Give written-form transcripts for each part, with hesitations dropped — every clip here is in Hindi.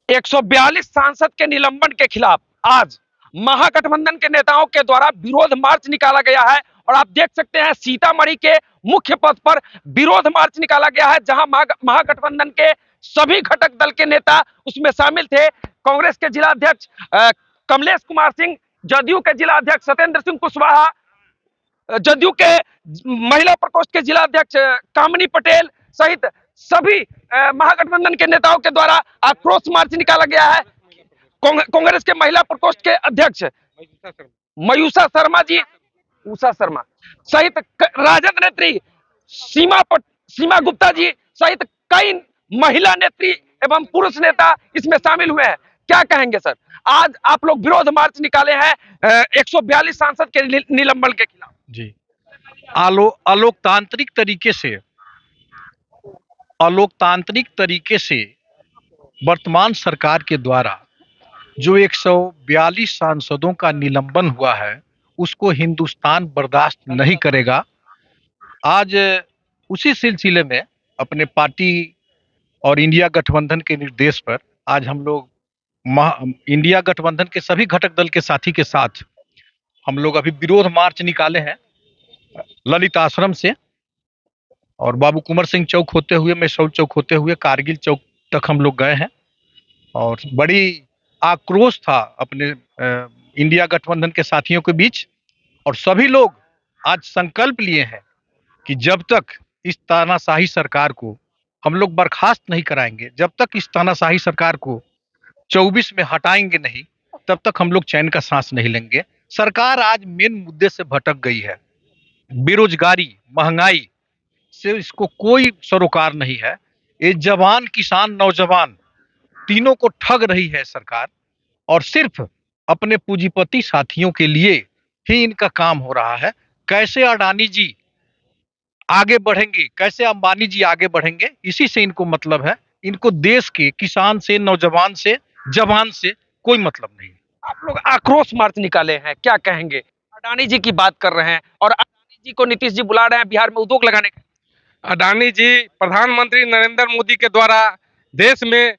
142 सांसद के निलंबन के खिलाफ आज महागठबंधन के नेताओं के द्वारा विरोध मार्च निकाला गया है। और आप देख सकते हैं सीतामढ़ी के मुख्य पथ पर विरोध मार्च निकाला गया है, जहां महागठबंधन के सभी घटक दल के नेता उसमें शामिल थे। कांग्रेस के जिला अध्यक्ष कमलेश कुमार सिंह, जदयू के जिला अध्यक्ष सत्येंद्र सिंह कुशवाहा, जदयू के महिला प्रकोष्ठ के जिला अध्यक्ष कामनी पटेल सहित सभी महागठबंधन के नेताओं के द्वारा आक्रोश मार्च निकाला गया है। कांग्रेस के महिला प्रकोष्ठ के अध्यक्ष मयूषा शर्मा जी, उषा शर्मा सहित राजद नेत्री सीमा गुप्ता जी सहित कई महिला नेत्री एवं पुरुष नेता इसमें शामिल हुए हैं। क्या कहेंगे सर, आज आप लोग विरोध मार्च निकाले हैं 142 सांसद के निलंबन के खिलाफ? जी, अलोकतांत्रिक तरीके से वर्तमान सरकार के द्वारा जो 142 सांसदों का निलंबन हुआ है, उसको हिंदुस्तान बर्दाश्त नहीं करेगा। आज उसी सिलसिले में अपने पार्टी और इंडिया गठबंधन के निर्देश पर आज हम लोग इंडिया गठबंधन के सभी घटक दल के साथी के साथ हम लोग अभी विरोध मार्च निकाले हैं ललित आश्रम से, और बाबू कुंवर सिंह चौक होते हुए, मैसूर चौक होते हुए कारगिल चौक तक हम लोग गए हैं। और बड़ी आक्रोश था अपने इंडिया गठबंधन के साथियों के बीच, और सभी लोग आज संकल्प लिए हैं कि जब तक इस तानाशाही सरकार को हम लोग बर्खास्त नहीं कराएंगे, जब तक इस तानाशाही सरकार को 24 में हटाएंगे नहीं, तब तक हम लोग चैन का सांस नहीं लेंगे। सरकार आज मेन मुद्दे से भटक गई है। बेरोजगारी, महंगाई से इसको कोई सरोकार नहीं है। ये जवान, किसान, नौजवान तीनों को ठग रही है सरकार, और सिर्फ अपने पूंजीपति साथियों के लिए ही इनका काम हो रहा है। कैसे अडानी जी आगे बढ़ेंगे, कैसे अंबानी जी आगे बढ़ेंगे, इसी से इनको मतलब है। इनको देश के किसान से, नौजवान से, जवान से कोई मतलब नहीं। आप लोग आक्रोश मार्च निकाले हैं, क्या कहेंगे? अडानी जी की बात कर रहे हैं और अडानी जी को नीतीश जी बुला रहे हैं बिहार में उद्योग लगाने का। अडानी जी प्रधानमंत्री नरेंद्र मोदी के द्वारा देश में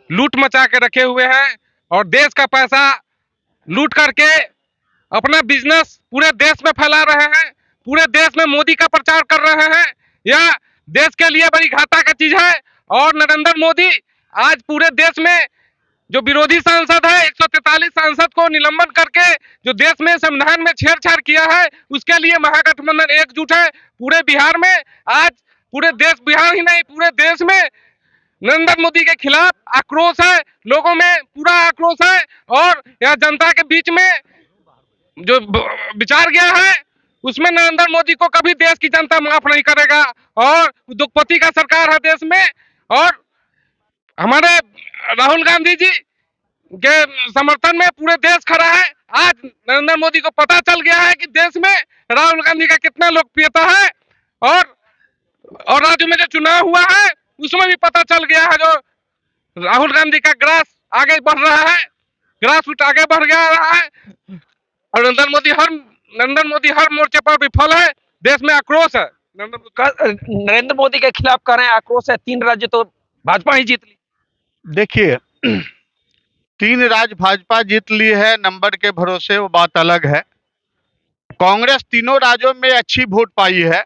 लूट मचा के रखे हुए हैं, और देश का पैसा लूट करके अपना बिजनेस पूरे देश में फैला रहे हैं, पूरे देश में मोदी का प्रचार कर रहे हैं। यह देश के लिए बड़ी घाटा का चीज है। और नरेंद्र मोदी आज पूरे देश में जो विरोधी सांसद है 143 सांसद को निलंबन करके जो देश में संविधान में छेड़छाड़ किया है, उसके लिए महागठबंधन एकजुट है। पूरे बिहार में आज पूरे देश, बिहार ही नहीं पूरे देश में नरेंद्र मोदी के खिलाफ आक्रोश है, लोगों में पूरा आक्रोश है। और यह जनता के बीच में जो विचार गया है, उसमें नरेंद्र मोदी को कभी देश की जनता माफ नहीं करेगा। और उद्योगपति का सरकार है देश में, और हमारे राहुल गांधी जी के समर्थन में पूरे देश खड़ा है। आज नरेंद्र मोदी को पता चल गया है कि देश में राहुल गांधी का कितना लोकप्रियता है, और राज्य में जो चुनाव हुआ है उसमें भी पता चल गया है, जो राहुल गांधी का ग्रास आगे बढ़ रहा है, ग्रास रूट आगे बढ़ गया रहा है। और नरेंद्र मोदी हर मोर्चे पर विफल है। देश में आक्रोश है। नरेंद्र मोदी के खिलाफ कर रहे हैं, आक्रोश है। 3 राज्य तो भाजपा ही जीत ली। देखिए 3 राज्य भाजपा जीत ली है, नंबर के भरोसे, वो बात अलग है। कांग्रेस तीनों राज्यों में अच्छी वोट पाई है,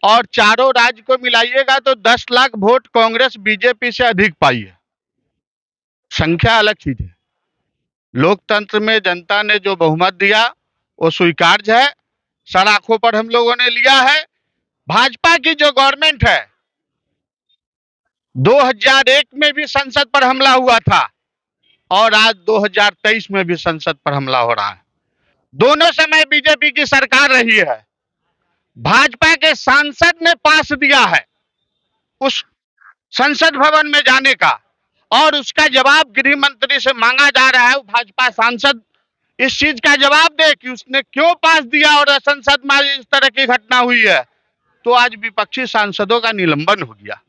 और चारों राज्य को मिलाइएगा तो 10 लाख वोट कांग्रेस बीजेपी से अधिक पाई है। संख्या अलग चीज है। लोकतंत्र में जनता ने जो बहुमत दिया वो स्वीकार्य है, सर आंखों पर हम लोगों ने लिया है। भाजपा की जो गवर्नमेंट है, 2001 में भी संसद पर हमला हुआ था, और आज 2023 में भी संसद पर हमला हो रहा है। दोनों समय बीजेपी की सरकार रही है। भाजपा के सांसद ने पास दिया है उस संसद भवन में जाने का, और उसका जवाब गृह मंत्री से मांगा जा रहा है। भाजपा सांसद इस चीज का जवाब दे कि उसने क्यों पास दिया, और संसद में इस तरह की घटना हुई है तो आज विपक्षी सांसदों का निलंबन हो गया।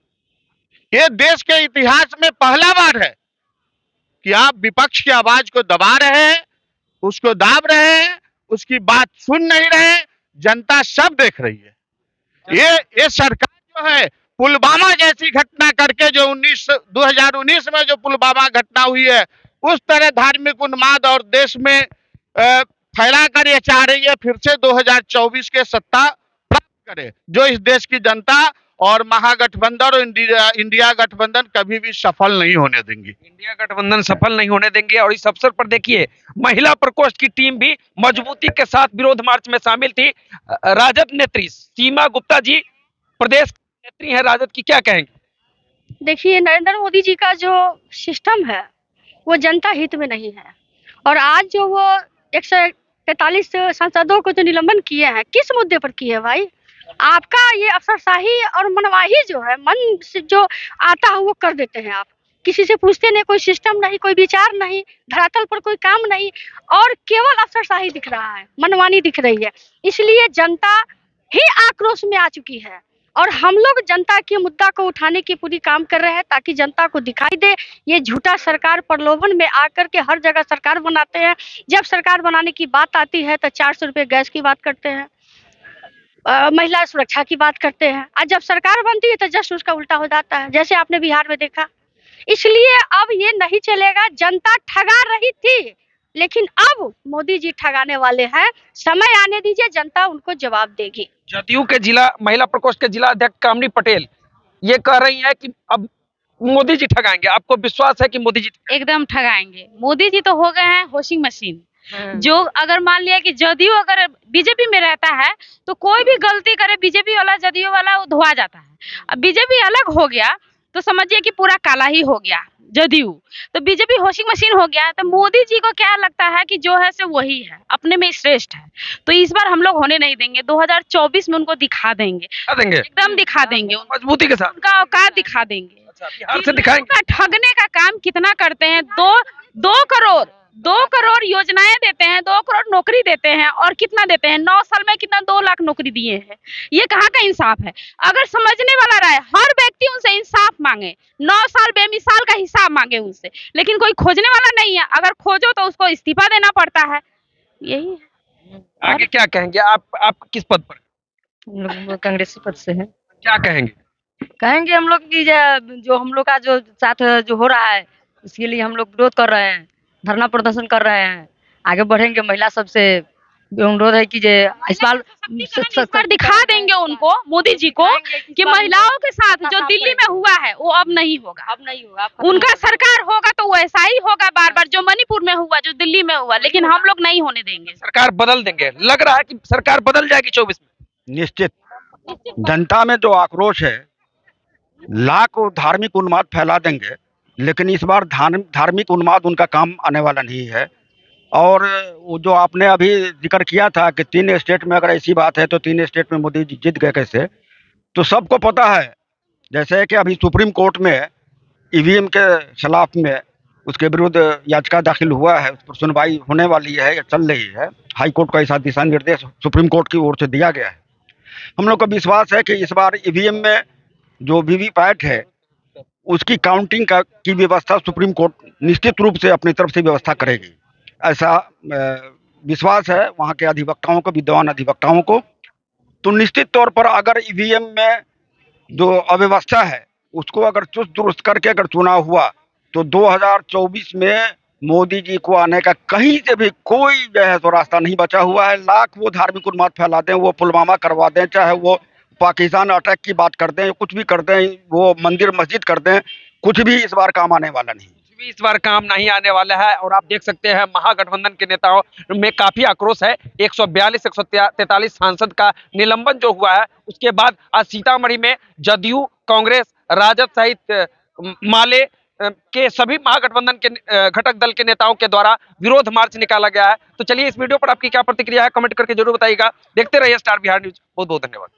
ये देश के इतिहास में पहला बार है कि आप विपक्ष की आवाज को दबा रहे हैं, उसको दाब रहे हैं, उसकी बात सुन नहीं रहे। जनता सब देख रही है। ये सरकार जो है पुलवामा जैसी घटना करके जो 2019 में जो पुलवामा घटना हुई है, उस तरह धार्मिक उन्माद और देश में फैला कर ये चाह रही है फिर से 2024 के सत्ता प्राप्त करे, जो इस देश की जनता और महागठबंधन और इंडिया गठबंधन कभी भी सफल नहीं होने देंगी। इंडिया गठबंधन सफल नहीं होने देंगे। और इस अवसर पर देखिए, महिला प्रकोष्ठ की टीम भी मजबूती के साथ विरोध मार्च में शामिल थी। राजद नेत्री सीमा गुप्ता जी प्रदेश नेत्री है राजद की, क्या कहेंगे? देखिए, नरेंद्र मोदी जी का जो सिस्टम है वो जनता हित में नहीं है। और आज जो वो 143 सांसदों को जो निलंबन किए हैं, किस मुद्दे पर किए हैं भाई? आपका ये अफसरशाही और मनमाही जो है, मन से जो आता है वो कर देते हैं आप। किसी से पूछते नहीं, कोई सिस्टम नहीं, कोई विचार नहीं, धरातल पर कोई काम नहीं, और केवल अफसरशाही दिख रहा है, मनमानी दिख रही है। इसलिए जनता ही आक्रोश में आ चुकी है और हम लोग जनता के मुद्दा को उठाने की पूरी काम कर रहे हैं, ताकि जनता को दिखाई दे ये झूठा सरकार प्रलोभन में आकर के हर जगह सरकार बनाते हैं। जब सरकार बनाने की बात आती है तो 400 रुपये गैस की बात करते हैं, महिला सुरक्षा की बात करते हैं, और जब सरकार बनती है तो जस्ट उसका उल्टा हो जाता है, जैसे आपने बिहार में देखा। इसलिए अब ये नहीं चलेगा। जनता ठगा रही थी, लेकिन अब मोदी जी ठगाने वाले हैं। समय आने दीजिए, जनता उनको जवाब देगी। जदयू के जिला महिला प्रकोष्ठ के जिला अध्यक्ष कामनी पटेल ये कह रही है कि अब मोदी जी ठगाएंगे। आपको विश्वास है कि मोदी जी एकदम ठगाएंगे? मोदी जी तो हो गए हैं वॉशिंग मशीन। जो अगर मान लिया कि जदयू अगर बीजेपी में रहता है तो कोई भी गलती करे बीजेपी वाला जदयू वाला वो धोआ जाता है। अब बीजेपी अलग हो गया तो समझिए कि पूरा काला ही हो गया जदयू, तो बीजेपी वॉशिंग मशीन हो गया। तो मोदी जी को क्या लगता है कि जो है से वही है, अपने में श्रेष्ठ है। तो इस बार हम लोग होने नहीं देंगे। 2024 में उनको दिखा देंगे, एकदम दिखा देंगे, मजबूती के साथ उनका औकात दिखा देंगे। बिहार से दिखाएंगे ठगने का काम कितना करते हैं। 2 करोड़ योजनाएं देते हैं, 2 करोड़ नौकरी देते हैं, और कितना देते हैं 9 साल में कितना 2 लाख नौकरी दिए हैं। ये कहाँ का इंसाफ है? अगर समझने वाला रहे, हर व्यक्ति उनसे इंसाफ मांगे, 9 साल बेमिसाल का हिसाब मांगे उनसे, लेकिन कोई खोजने वाला नहीं है। अगर खोजो तो उसको इस्तीफा देना पड़ता है। यही है। आगे क्या कहेंगे? आप किस पद पर? हम लोग कांग्रेसी पद से हैं। क्या कहेंगे? कहेंगे हम लोग की जो हम लोग का जो साथ जो हो रहा है उसके लिए हम लोग विरोध कर रहे हैं, धरना प्रदर्शन कर रहे हैं, आगे बढ़ेंगे। महिला सबसे अनुरोध है कि इस बार दिखा देंगे उनको, मोदी जी को, कि महिलाओं के साथ जो दिल्ली में हुआ है वो अब नहीं होगा। उनका सरकार होगा तो वैसा ही होगा बार बार, जो मणिपुर में हुआ, जो दिल्ली में हुआ, लेकिन हम लोग नहीं होने देंगे। सरकार बदल देंगे, लग रहा है कि सरकार बदल जाएगी 24 में। निश्चित जनता में जो आक्रोश है, लाख धार्मिक उन्माद फैला देंगे, लेकिन इस बार धार्मिक उन्माद उनका काम आने वाला नहीं है। और वो जो आपने अभी जिक्र किया था कि 3 स्टेट में अगर ऐसी बात है तो 3 स्टेट में मोदी जी जीत गए कैसे, तो सबको पता है। जैसे कि अभी सुप्रीम कोर्ट में ईवीएम के खिलाफ में उसके विरुद्ध याचिका दाखिल हुआ है, उस पर सुनवाई होने वाली है या चल रही है। हाई कोर्ट का ऐसा दिशा निर्देश सुप्रीम कोर्ट की ओर से दिया गया है। हम लोग को विश्वास है कि इस बार ईवीएम में जो वीवीपैट है उसकी काउंटिंग की व्यवस्था सुप्रीम कोर्ट निश्चित रूप से अपनी तरफ से व्यवस्था करेगी, ऐसा विश्वास है वहाँ के अधिवक्ताओं को, विद्वान अधिवक्ताओं को। तो निश्चित तौर पर अगर ईवीएम में जो अव्यवस्था है उसको अगर चुस्त दुरुस्त करके अगर चुनाव हुआ तो 2024 में मोदी जी को आने का कहीं से भी कोई जो है तो रास्ता नहीं बचा हुआ है। लाख वो धार्मिक उन्माद फैला दें, वो पुलवामा करवा दें, चाहे वो पाकिस्तान अटैक की बात कर दें, कुछ भी कर दें, वो मंदिर मस्जिद कर दें, कुछ भी इस बार काम आने वाला नहीं। भी इस बार काम नहीं आने वाला है। और आप देख सकते हैं महागठबंधन के नेताओं में काफी आक्रोश है। 142-143 सांसद का निलंबन जो हुआ है, उसके बाद आज सीतामढ़ी में जदयू, कांग्रेस, राजद सहित माले के सभी महागठबंधन के घटक दल के नेताओं के द्वारा विरोध मार्च निकाला गया है। तो चलिए इस वीडियो पर आपकी क्या प्रतिक्रिया है कमेंट करके जरूर बताइएगा। देखते रहिए स्टार बिहार न्यूज। बहुत बहुत धन्यवाद।